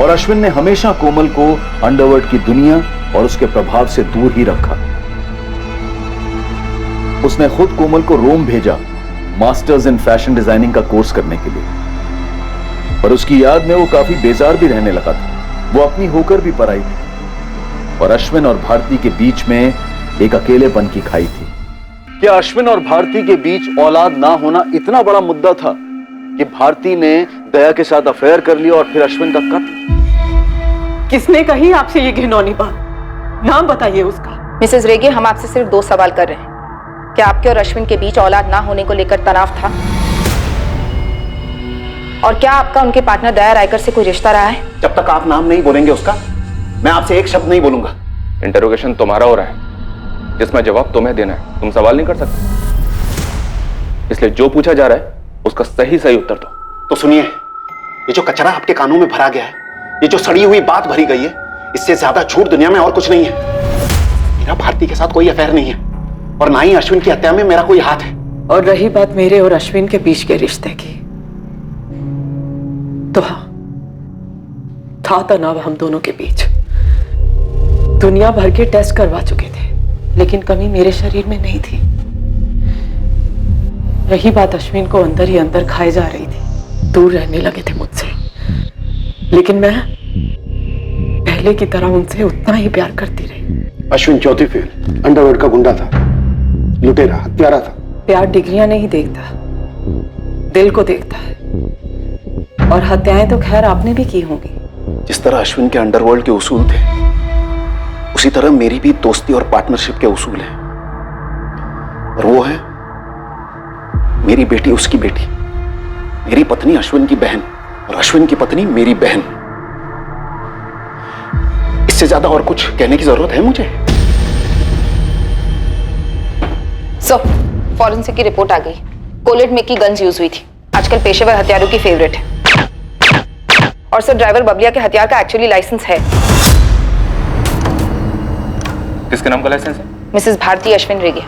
[SPEAKER 7] और अश्विन ने हमेशा कोमल को अंडरवर्ल्ड की दुनिया और उसके प्रभाव से दूर ही रखा। उसने खुद कोमल को रोम भेजा मास्टर्स इन फैशन डिजाइनिंग का कोर्स करने के लिए, पर उसकी याद में वो काफी बेजार भी रहने लगा था। वो अपनी होकर भी पराई थी और अश्विन और भारती के बीच में एक अकेलेपन की खाई थी। क्या अश्विन और भारती के बीच औलाद ना होना इतना बड़ा मुद्दा था कि भारती ने दया के साथ अफेयर कर लिया और फिर अश्विन का कत्ल?
[SPEAKER 12] किसने कही आपसे ये घिनौनी बात? नाम बताइए उसका।
[SPEAKER 8] मिसेस रेगे, हम आपसे सिर्फ 2 सवाल कर रहे हैं। क्या आपके और अश्विन के बीच औलाद ना होने को लेकर तनाव था? और क्या आपका उनके पार्टनर दया रायकर से कोई रिश्ता रहा है?
[SPEAKER 5] जब तक आप नाम नहीं बोलेंगे उसका, मैं आपसे एक शब्द नहीं बोलूंगा।
[SPEAKER 9] इंटरोगेशन तुम्हारा हो रहा है, जिसमें जवाब तुम्हें देना है। तुम सवाल नहीं कर सकते, इसलिए जो पूछा जा रहा है उसका सही उत्तर दो।
[SPEAKER 5] तो सुनिए, ये जो कचरा आपके कानों में भरा गया है, ये जो सड़ी हुई बात भरी गई है, इससे ज्यादा झूठ दुनिया में और कुछ नहीं है। मेरा भारती के साथ कोई अफेयर नहीं है और ना ही अश्विन की हत्या में मेरा कोई हाथ है।
[SPEAKER 12] और रही बात मेरे और अश्विन के बीच के रिश्ते की, तो हाँ, था तनाव हम दोनों के बीच। दुनिया भर के टेस्ट करवा चुके थे, लेकिन कमी मेरे शरीर में नहीं थी। रही बात अश्विन को अंदर ही अंदर खाए जा रही थी, दूर रहने लगे थे मुझसे, लेकिन मैं पहले की तरह उनसे उतना ही प्यार करती रही।
[SPEAKER 19] अश्विन चौथी फेल, अंडरवर्ल्ड का गुंडा था, लुटेरा, हत्यारा था।
[SPEAKER 12] प्यार डिग्रियां नहीं देखता, दिल को देखता है। और हत्याएं तो खैर आपने भी की होंगी।
[SPEAKER 5] जिस तरह अश्विन के अंडरवर्ल्ड के उसूल थे, उसी तरह मेरी भी दोस्ती और पार्टनरशिप के उसूल हैं। और वो है मेरी बेटी उसकी बेटी, मेरी पत्नी अश्विन की बहन और अश्विन की पत्नी मेरी बहन। इससे ज्यादा और कुछ कहने की जरूरत है मुझे?
[SPEAKER 8] फॉरेंसिक की रिपोर्ट आ गई। कोलेट में की गन्स यूज हुई थी, आजकल पेशेवर हथियारों की फेवरेट है। और सर, ड्राइवर बबलिया के हथियार का एक्चुअली लाइसेंस है।
[SPEAKER 9] किसके नाम का लाइसेंस है?
[SPEAKER 8] मिसेस भारती अश्विन रेगे।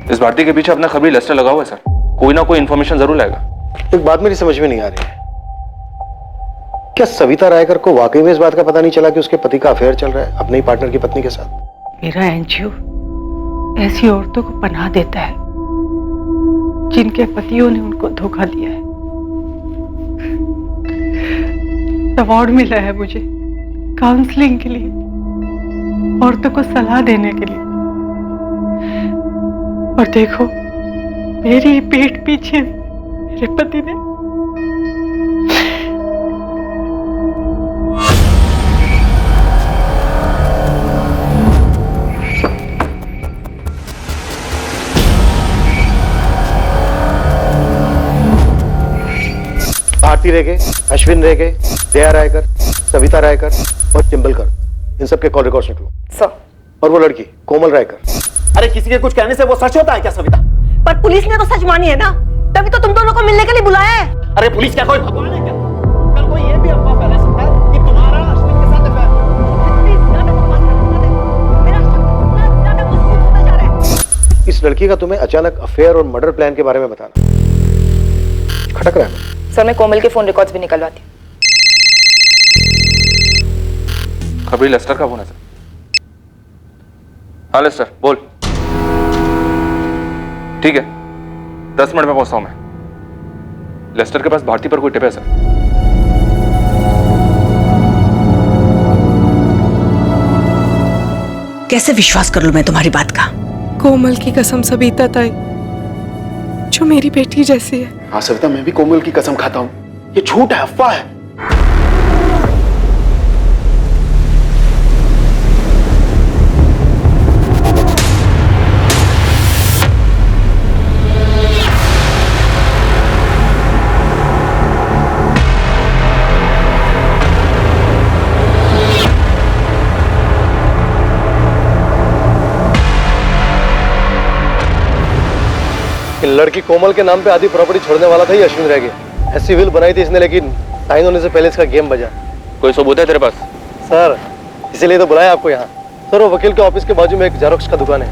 [SPEAKER 9] इस भारती के पीछे अपना खबरी लेस्टर लगा हुआ है सर। कोई ना कोई इंफॉर्मेशन जरूर लाएगा।
[SPEAKER 19] एक बात मेरी समझ में नहीं आ रही है, क्या सविता रायकर को वाकई में इस बात का पता नहीं चला कि उसके पति का अफेयर चल रहा है अपने ही पार्टनर की पत्नी के साथ?
[SPEAKER 11] मेरा एनजीओ ऐसी औरतों को पनाह देता है जिनके पतियों ने उनको धोखा दिया है। अवार्ड मिला है मुझे काउंसलिंग के लिए, औरतों को सलाह देने के लिए। और देखो, मेरी पीठ पीछे मेरे पति ने
[SPEAKER 19] भारती रेगे, अश्विन रेगे, दया रायकर, सविता रायकर और चिंबलकर, इन सब के कॉल रिकॉर्ड्स निकलो।
[SPEAKER 8] सर।
[SPEAKER 19] और वो लड़की कोमल रायकर।
[SPEAKER 10] अरे किसी के कुछ कहने से वो सच होता है क्या सविता?
[SPEAKER 20] पर पुलिस ने तो सच मानी है ना, तभी तो तुम दोनों को मिलने के लिए बुलाया है।
[SPEAKER 10] अरे पुलिस क्या कोई भगवान है क्या? कल कोई ये भी अफवाह फैला सकता है कि तुम्हारा अश्विन के साथ अफेयर है।
[SPEAKER 19] इस लड़की का तुम्हें अचानक अफेयर और मर्डर प्लान के बारे में बताना खटक रहा है।
[SPEAKER 8] सर मैं कोमल के फोन रिकॉर्ड्स भी निकलवाती।
[SPEAKER 9] अभी लेस्टर का फोन है सर। हाँ लेस्टर बोल। ठीक है 10 मिनट में पहुंचता हूं मैं। लेस्टर के पास भारती पर कोई टिप है सर?
[SPEAKER 18] कैसे विश्वास कर लूं मैं तुम्हारी बात का?
[SPEAKER 12] कोमल की कसम सविता ताई, जो मेरी बेटी जैसी है।
[SPEAKER 5] हाँ सविता, मैं भी कोमल की कसम खाता हूं, ये झूठ है, अफवाह है।
[SPEAKER 19] लड़की कोमल के नाम पे आधी प्रॉपर्टी छोड़ने वाला था ही अश्विन रह गया। ऐसी विल बनाई थी इसने, लेकिन साइन होने से पहले इसका गेम बजा।
[SPEAKER 9] कोई सबूत है तेरे पास?
[SPEAKER 19] सर इसीलिए तो बुलाया आपको यहाँ। सर वो वकील के ऑफिस के बाजू में एक जेरोक्स का दुकान है,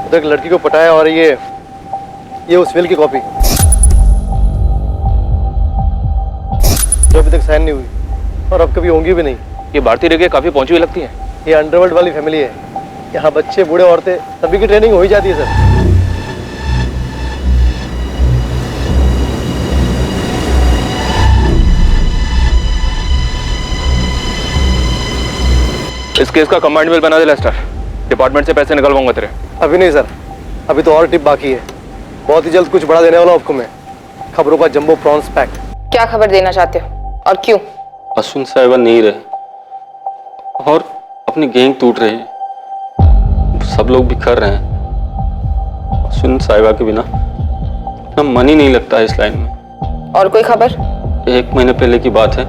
[SPEAKER 19] उधर एक लड़की को पटाया और ये उस विल की कॉपी जो अभी तक साइन नहीं हुई और अब कभी होंगी भी नहीं।
[SPEAKER 9] ये भारती रेगे काफी पहुंची हुई लगती है।
[SPEAKER 19] ये अंडरवर्ल्ड वाली फैमिली है, यहाँ बच्चे बूढ़े औरतें सभी की ट्रेनिंग हो ही जाती है सर।
[SPEAKER 9] इस केस का कमांड बिल बना दे लेस्टर, डिपार्टमेंट से पैसे निकलवाऊंगा तेरे।
[SPEAKER 19] अभी नहीं सर, अभी तो और टिप बाकी है। बहुत ही जल्द कुछ बड़ा देने वाला हूं आपको मैं। खबरों का जंबो प्रॉन्स पैक।
[SPEAKER 8] क्या खबर देना चाहते हो और क्यों?
[SPEAKER 21] अश्विन साहिबा नहीं रहे और अपनी गैंग टूट रही है, सब लोग बिखर रहे हैं। अश्विन साहिबा के बिना अपना मन ही नहीं लगता है इस लाइन में।
[SPEAKER 8] और कोई खबर?
[SPEAKER 21] 1 महीने पहले की बात है,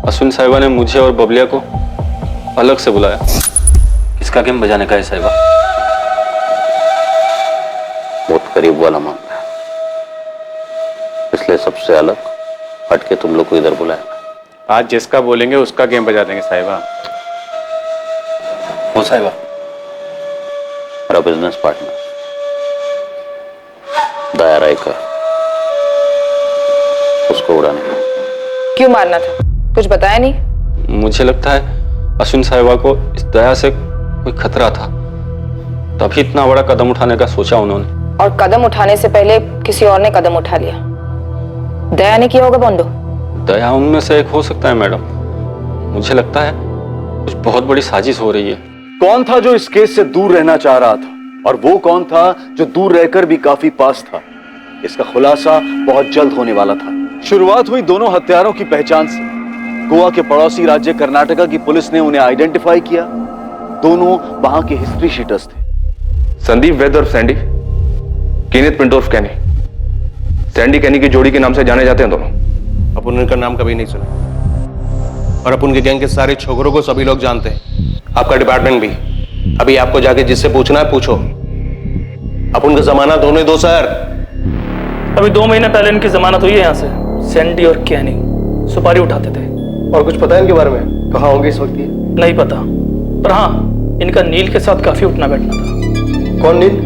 [SPEAKER 21] अश्विन साहिबा ने मुझे और बबलिया को अलग से बुलाया। किसका गेम बजाने का है साहिबा?
[SPEAKER 22] बहुत करीब वाला मामला है, इसलिए सबसे अलग हटके तुम लोग को इधर बुलाया।
[SPEAKER 17] आज जिसका बोलेंगे उसका गेम बजा देंगे साहिबा।
[SPEAKER 22] वो साहिबा मेरा बिजनेस पार्टनर दया रायकर, उसको उड़ाने का।
[SPEAKER 8] क्यों मारना था? कुछ बताया नहीं?
[SPEAKER 21] मुझे लगता है अश्विन साहिबा को इस दया से कोई खतरा था, तभी इतना बड़ा कदम उठाने का सोचा उन्होंने।
[SPEAKER 8] और कदम उठाने से पहले किसी और ने कदम उठा लिया। दया ने किया होगा बोंडो?
[SPEAKER 21] दया उनमें से एक हो सकता है मैडम। मुझे लगता है कुछ बहुत बड़ी साजिश हो रही है।
[SPEAKER 7] कौन था जो इस केस से दूर रहना चाह रहा था और वो कौन था जो दूर रहकर भी काफी पास था? इसका खुलासा बहुत जल्द होने वाला था। शुरुआत हुई दोनों हत्यारों की पहचान से। गोवा के पड़ोसी राज्य कर्नाटका की पुलिस ने उन्हें आइडेंटिफाई किया। दोनों वहां के हिस्ट्री शीटर्स थे।
[SPEAKER 9] संदीप वैद और सैंडी, केनेथ पिंटो उर्फ कैनी। सैंडी कैनी की जोड़ी के नाम से जाने जाते हैं दोनों।
[SPEAKER 23] अपन उनका नाम कभी नहीं सुना और अपन के गैंग के सारे छोकरों को सभी लोग जानते हैं, आपका डिपार्टमेंट भी। अभी आपको जाके जिससे पूछना है पूछो। अपन का जमानत होने दो सर।
[SPEAKER 24] अभी 2 महीने पहले इनकी जमानत हुई है यहाँ से। सैंडी और कैनी सुपारी उठाते थे।
[SPEAKER 19] और कुछ पता है इनके बारे में? कहाँ होंगे इस वक्त ये?
[SPEAKER 24] नहीं पता, पर हाँ इनका नील के साथ काफी उठना बैठना था।
[SPEAKER 19] कौन नील?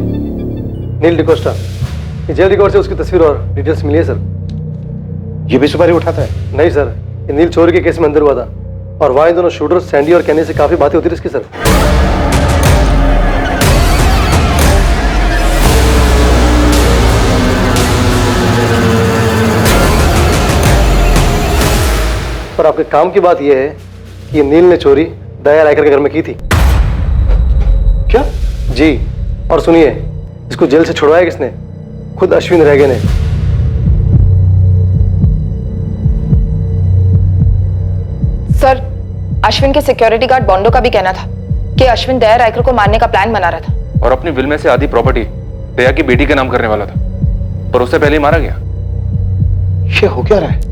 [SPEAKER 19] नील डिकोस्टा। जेल रिकॉर्ड से उसकी तस्वीर और डिटेल्स मिली है सर। ये भी सुपारी उठाता है? नहीं सर, ये नील चोरी के केस में अंदर हुआ था और वहाँ इन दोनों शूटर सैंडी और कैनी से काफी बातें होती थी इसकी सर। पर आपके काम की बात यह है कि ये नील ने चोरी दया रायकर के घर में की थी। क्या? जी, और सुनिए, इसको जेल से छुड़वाया किसने? खुद अश्विन रेगे ने।
[SPEAKER 8] सर, अश्विन के सिक्योरिटी गार्ड बॉन्डो का भी कहना था कि अश्विन दया रायकर को मारने का प्लान बना रहा था
[SPEAKER 9] और अपनी विल में से आधी प्रॉपर्टी दया की बेटी के नाम करने वाला था, पर उससे पहले ही मारा गया।
[SPEAKER 19] ये हो क्या रहा है?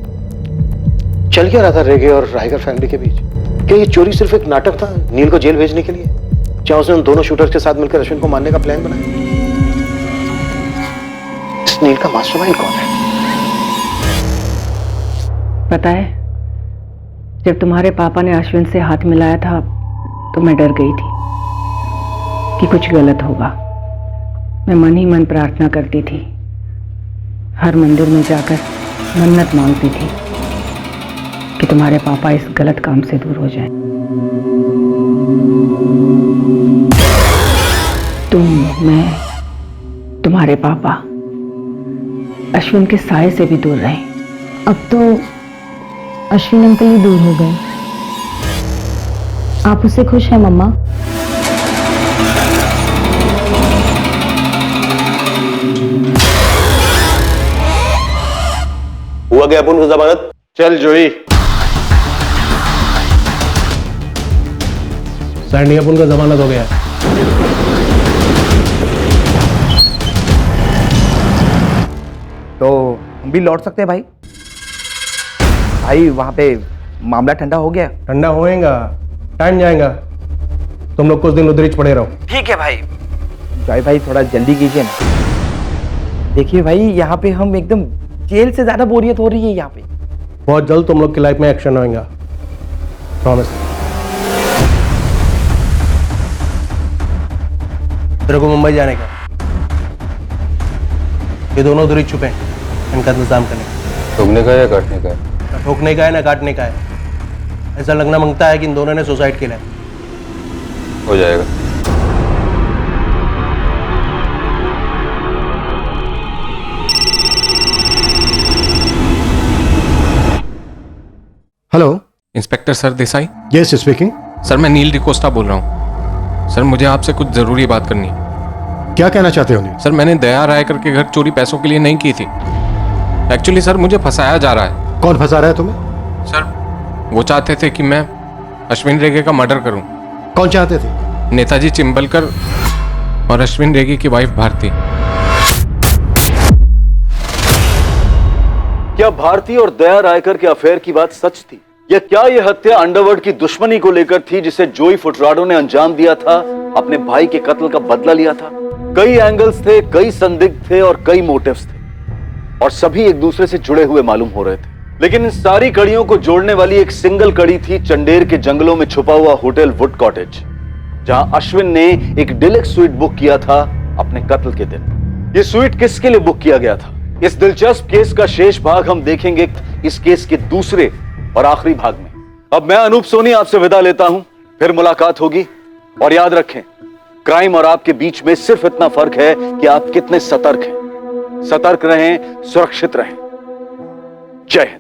[SPEAKER 19] चल क्या रहा था रेगे और रायगर फैमिली के बीच? क्या ये चोरी सिर्फ एक नाटक था नील को जेल भेजने के लिए? क्या उसने उन दोनों शूटर्स के साथ मिलकर अश्विन को मारने का प्लान बनाया? इस नील का मास्टरमाइंड कौन है?
[SPEAKER 11] पता है, जब तुम्हारे पापा ने अश्विन से हाथ मिलाया था तो मैं डर गई थी कि कुछ गलत होगा। मैं मन ही मन प्रार्थना करती थी, हर मंदिर में जाकर मन्नत मांगती थी कि तुम्हारे पापा इस गलत काम से दूर हो जाएं। तुम, मैं, तुम्हारे पापा अश्विन के साए से भी दूर रहे।
[SPEAKER 1] अब तो अश्विन अंकल ही दूर हो गए। आप उससे खुश हैं मम्मा?
[SPEAKER 4] हुआ क्या अपन को जमानत?
[SPEAKER 7] चल जोई।
[SPEAKER 19] सैंडी, अपन का जमानत हो गया।
[SPEAKER 3] तो हम भी लौट सकते हैं भाई? भाई वहां पे मामला ठंडा हो गया।
[SPEAKER 19] ठंडा होएगा, टाइम जाएगा। तुम लोग कुछ दिन उधर ही पड़े रहो।
[SPEAKER 3] ठीक है भाई। जॉय भाई थोड़ा जल्दी कीजिए ना। देखिए भाई, यहाँ पे हम एकदम जेल से ज्यादा बोरियत हो रही है यहाँ पे।
[SPEAKER 19] बहुत जल्द तुम लोग की लाइफ में एक्शन होएगा, प्रॉमिस। तेरे को मुंबई जाने का, ये दोनों उधर ही छुपे हैं, इनका इंतजाम करने का।
[SPEAKER 21] ठोकने का या काटने का?
[SPEAKER 19] ना ठोकने का है ना काटने का है। ऐसा लगना मांगता है कि इन दोनों ने सुसाइड किया है।
[SPEAKER 21] हो जाएगा।
[SPEAKER 17] Hello inspector sir Desai.
[SPEAKER 19] Yes speaking.
[SPEAKER 17] Sir मैं नील डिकोस्टा बोल रहा हूँ। सर मुझे आपसे कुछ जरूरी बात करनी है।
[SPEAKER 19] क्या कहना चाहते हो?
[SPEAKER 17] सर मैंने दया रायकर के घर चोरी पैसों के लिए नहीं की थी। एक्चुअली सर मुझे फंसाया जा रहा है।
[SPEAKER 19] कौन फंसा रहा है तुम्हें?
[SPEAKER 17] सर वो चाहते थे कि मैं अश्विन रेगे का मर्डर करूं।
[SPEAKER 19] कौन चाहते थे?
[SPEAKER 17] नेताजी चिंबलकर और अश्विन रेगे की वाइफ भारती।
[SPEAKER 7] क्या भारती और दया रायकर के अफेयर की बात सच थी, या क्या यह हत्या अंडरवर्ल्ड की दुश्मनी को लेकर थी जिसे जोई फुटराडो ने अंजाम दिया था, अपने भाई के कत्ल का बदला लिया था? कई एंगल्स थे, कई संदिग्ध थे और कई मोटिव्स थे, और सभी एक दूसरे से जुड़े हुए मालूम हो रहे थे। लेकिन इन सारी कड़ियों को जोड़ने वाली एक सिंगल कड़ी थी चंडेर के जंगलों में छुपा हुआ होटल वुड कॉटेज, जहां अश्विन ने एक डिलक्स स्वीट बुक किया था अपने कत्ल के दिन। यह स्वीट किसके लिए बुक किया गया था, इस दिलचस्प केस का शेष भाग हम देखेंगे इस केस के दूसरे और आखिरी भाग में। अब मैं अनूप सोनी आपसे विदा लेता हूं, फिर मुलाकात होगी। और याद रखें, क्राइम और आपके बीच में सिर्फ इतना फर्क है कि आप कितने सतर्क हैं। सतर्क रहें, सुरक्षित रहें। जय हिंद।